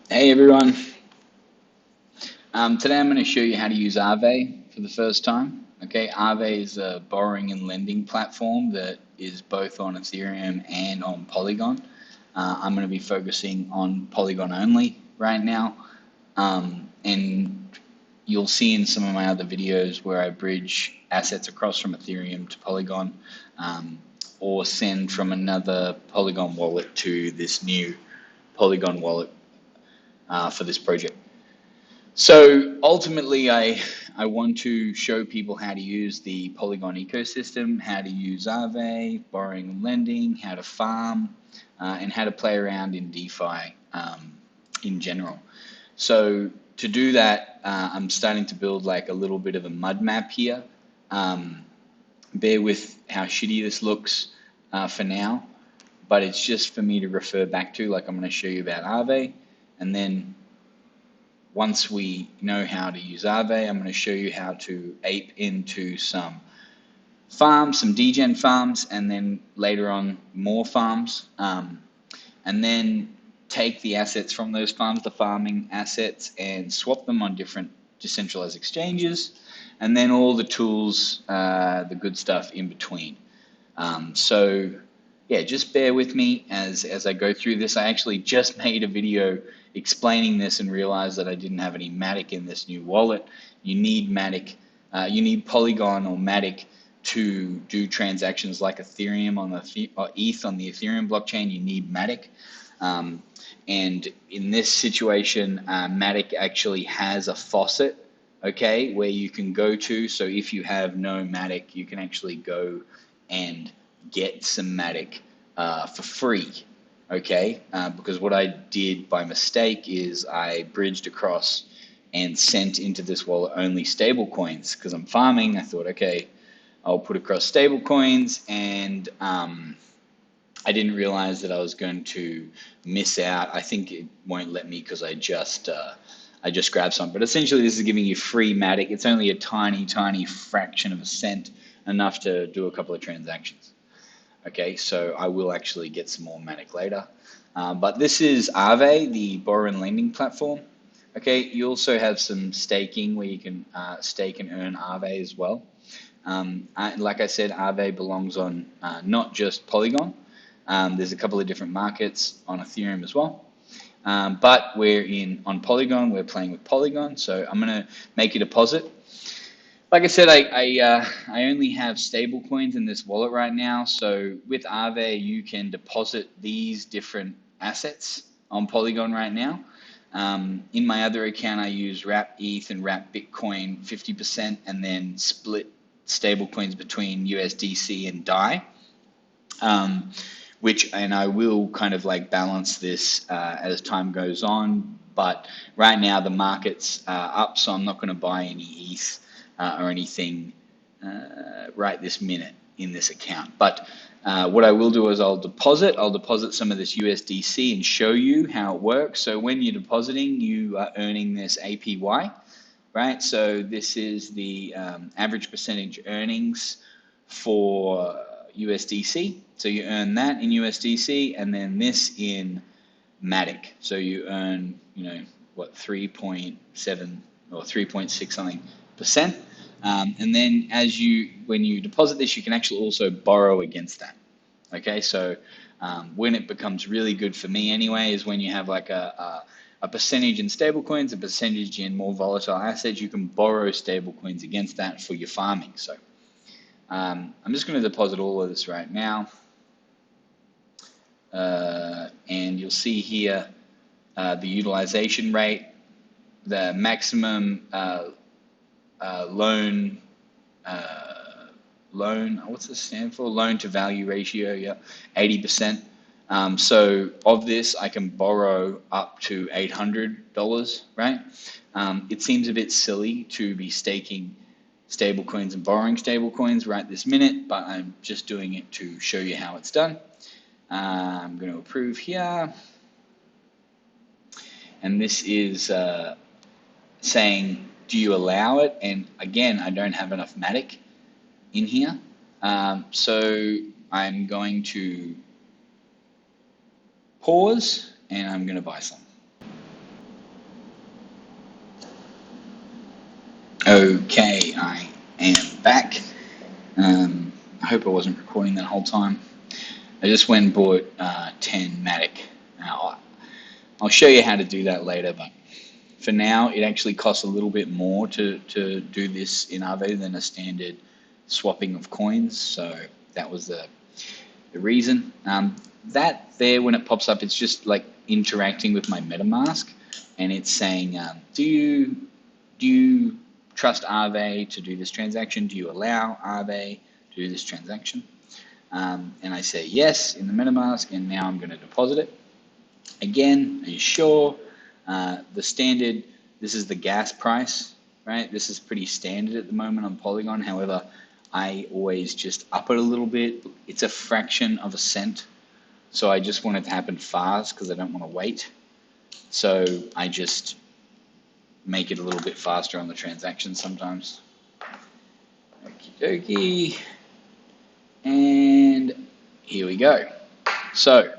Hey everyone. Today I'm going to show you how to use Aave for the first time. Okay, Aave is a borrowing and lending platform that is both on Ethereum and on Polygon. I'm going to be focusing on Polygon only right now, and you'll see in some of my other videos where I bridge assets across from Ethereum to Polygon, or send from another Polygon wallet to this new Polygon wallet for this project. So ultimately, I want to show people how to use the Polygon ecosystem, how to use Aave, borrowing and lending, how to farm, and how to play around in DeFi in general. So to do that, I'm starting to build like a little bit of a mud map here. Um, Bear with how shitty this looks for now, but it's just for me to refer back to. Like I'm going to show you about Aave, and then once we know how to use Aave, I'm going to show you how to ape into some farms, some degen farms, and then later on more farms, and then take the assets from those farms, the farming assets, and swap them on different decentralized exchanges, and then all the tools, the good stuff in between. So yeah, just bear with me as I go through this. I actually just made a video explaining this and realized that I didn't have any Matic in this new wallet. You need Matic, you need Polygon or Matic to do transactions like Ethereum on the or ETH on the Ethereum blockchain. You need Matic. And in this situation, Matic actually has a faucet, okay, where you can go to. So if you have no Matic, you can actually go and get some Matic for free, okay? Because what I did by mistake is I bridged across and sent into this wallet only stable coins because I'm farming. I thought, okay, I'll put across stable coins, and I didn't realize that I was going to miss out. I think it won't let me because I just grabbed some. But essentially, this is giving you free Matic. It's only a tiny fraction of a cent, enough to do a couple of transactions. Okay, so I will actually get some more Matic later. But this is Aave, the borrow and lending platform. Okay, you also have some staking where you can stake and earn Aave as well. Like I said, Aave belongs on not just Polygon. There's a couple of different markets on Ethereum as well. But we're on Polygon. We're playing with Polygon, so I'm going to make a deposit. Like I said, I only have stable coins in this wallet right now. So with Aave, you can deposit these different assets on Polygon right now. In my other account, I use Wrap ETH and Wrap Bitcoin 50%, and then split stable coins between USDC and DAI. And I will kind of like balance this as time goes on. But right now the market's up, so I'm not going to buy any ETH or anything right this minute in this account. But what I will do is I'll deposit some of this USDC and show you how it works. So when you're depositing, you are earning this APY, right? So this is the average percentage earnings for USDC. So you earn that in USDC, and then this in Matic. So you earn, 3.7 or 3.6 something percent. And then when you deposit this, you can actually also borrow against that. Okay, so when it becomes really good for me anyway is when you have like a percentage in stablecoins, a percentage in more volatile assets. You can borrow stablecoins against that for your farming. So I'm just going to deposit all of this right now. And you'll see here the utilization rate, the maximum loan, what's this stand for? Loan to value ratio, yeah, 80%. So of this, I can borrow up to $800, right? It seems a bit silly to be staking stablecoins and borrowing stablecoins right this minute, but I'm just doing it to show you how it's done. I'm going to approve here. And this is saying, do you allow it? And again, I don't have enough Matic in here. So I'm going to pause and I'm going to buy some. back. I hope I wasn't recording that whole time. I just went and bought 10 Matic. Now, I'll show you how to do that later, but for now, it actually costs a little bit more to do this in Aave than a standard swapping of coins. So that was the reason. That there, when it pops up, it's just like interacting with my MetaMask, and it's saying, do you trust Aave to do this transaction? Do you allow Aave to do this transaction? And I say yes in the MetaMask, and now I'm going to deposit it. Again, are you sure? The standard, this is the gas price, right? This is pretty standard at the moment on Polygon. However, I always just up it a little bit. It's a fraction of a cent. So I just want it to happen fast because I don't want to wait. So I just make it a little bit faster on the transaction sometimes. Okie dokie. And here we go. So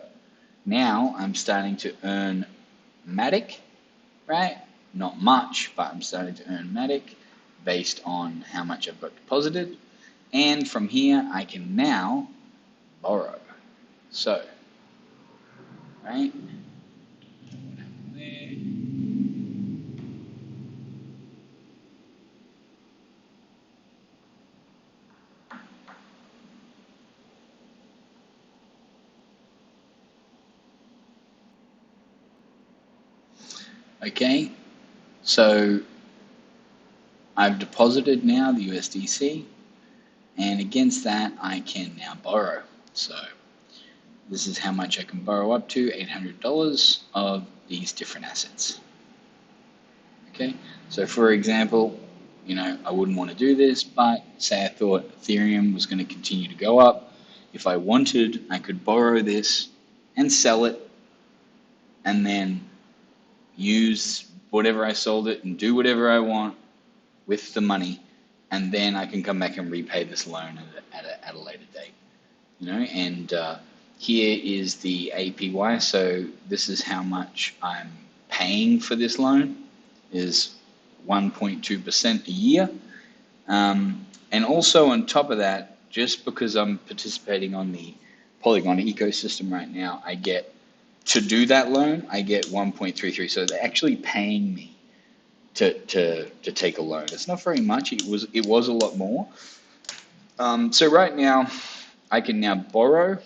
now I'm starting to earn Matic, right? Not much, but I'm starting to earn Matic based on how much I've got deposited. And from here, I can now borrow. So, right? Okay, so I've deposited now the USDC, and against that I can now borrow. So this is how much I can borrow up to, $800 of these different assets. Okay, so for example, you know, I wouldn't want to do this, but say I thought Ethereum was going to continue to go up. If I wanted, I could borrow this and sell it, and then use whatever I sold it and do whatever I want with the money, and then I can come back and repay this loan at a later date. You know, and here is the APY. So this is how much I'm paying for this loan, is 1.2% a year. And also on top of that, just because I'm participating on the Polygon ecosystem right now, I get, to do that loan, I get 1.33. So they're actually paying me to take a loan. It's not very much. It was a lot more. So right now, I can now borrow,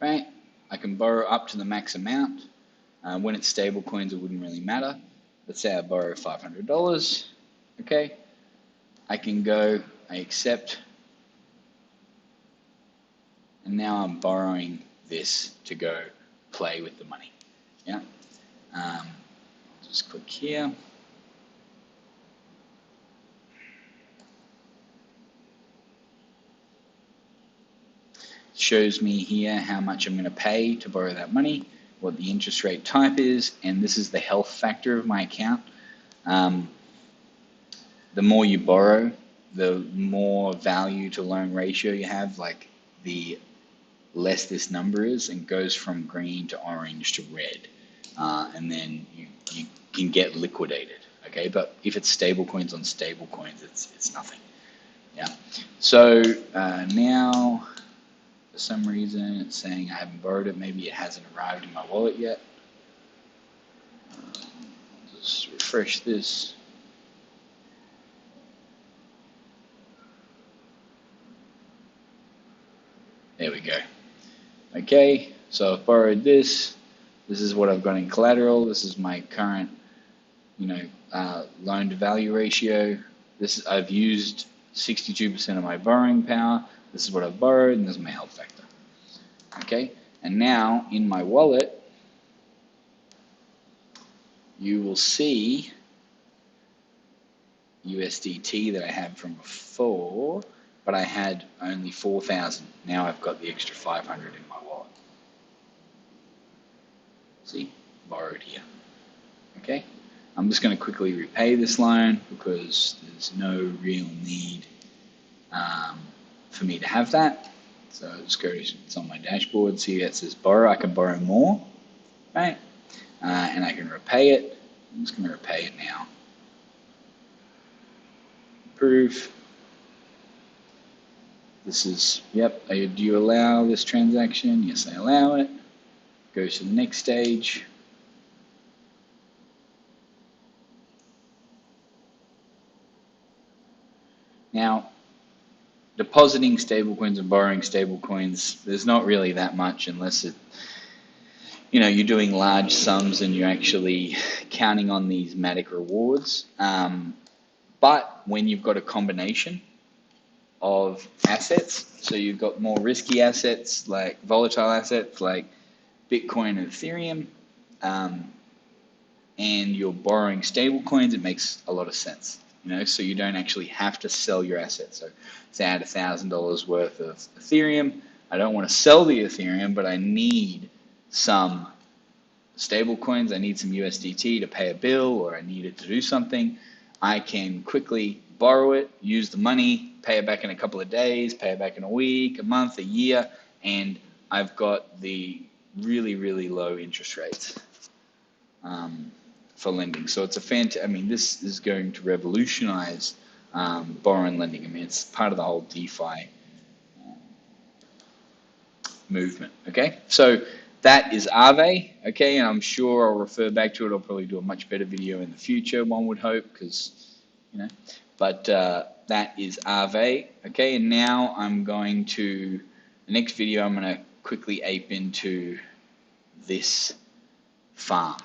right? I can borrow up to the max amount. When it's stable coins, it wouldn't really matter. Let's say I borrow $500. Okay, I can go, I accept, and now I'm borrowing this to go play with the money. Yeah. Just click here. Shows me here how much I'm going to pay to borrow that money, what the interest rate type is, and this is the health factor of my account. The more you borrow, the more value to loan ratio you have, like the less this number is, and goes from green to orange to red. And then you can get liquidated, okay? But if it's stable coins on stable coins, it's nothing. Yeah. So now, for some reason, it's saying I haven't borrowed it. Maybe it hasn't arrived in my wallet yet. Just refresh this. There we go. Okay, so I've borrowed this. This is what I've got in collateral. This is my current, you know, loan to value ratio. I've used 62% of my borrowing power. This is what I've borrowed, and this is my health factor. Okay, and now in my wallet, you will see USDT that I had from before, but I had only 4,000. Now I've got the extra 500 in my wallet. See, borrowed here. Okay, I'm just going to quickly repay this loan because there's no real need for me to have that. So I'll just go to, it's on my dashboard, see it says borrow. I can borrow more, right? And I can repay it. I'm just going to repay it now. Approve. This is, yep, do you allow this transaction? Yes, I allow it. Goes to the next stage. Now, depositing stablecoins and borrowing stablecoins, there's not really that much unless you're doing large sums and you're actually counting on these Matic rewards. But when you've got a combination of assets, so you've got more risky assets, like volatile assets, like Bitcoin and Ethereum, and you're borrowing stable coins, it makes a lot of sense. So you don't actually have to sell your assets. So say I had $1,000 worth of Ethereum. I don't want to sell the Ethereum, but I need some stable coins. I need some USDT to pay a bill, or I need it to do something. I can quickly borrow it, use the money, pay it back in a couple of days, pay it back in a week, a month, a year, and I've got the really, really low interest rates for lending. So it's this is going to revolutionize borrowing lending. It's part of the whole DeFi movement. Okay, so that is Aave. Okay, and I'm sure I'll refer back to it. I'll probably do a much better video in the future, one would hope, because but that is Aave. Okay, and now I'm going to the next video. I'm going to quickly ape into this farm.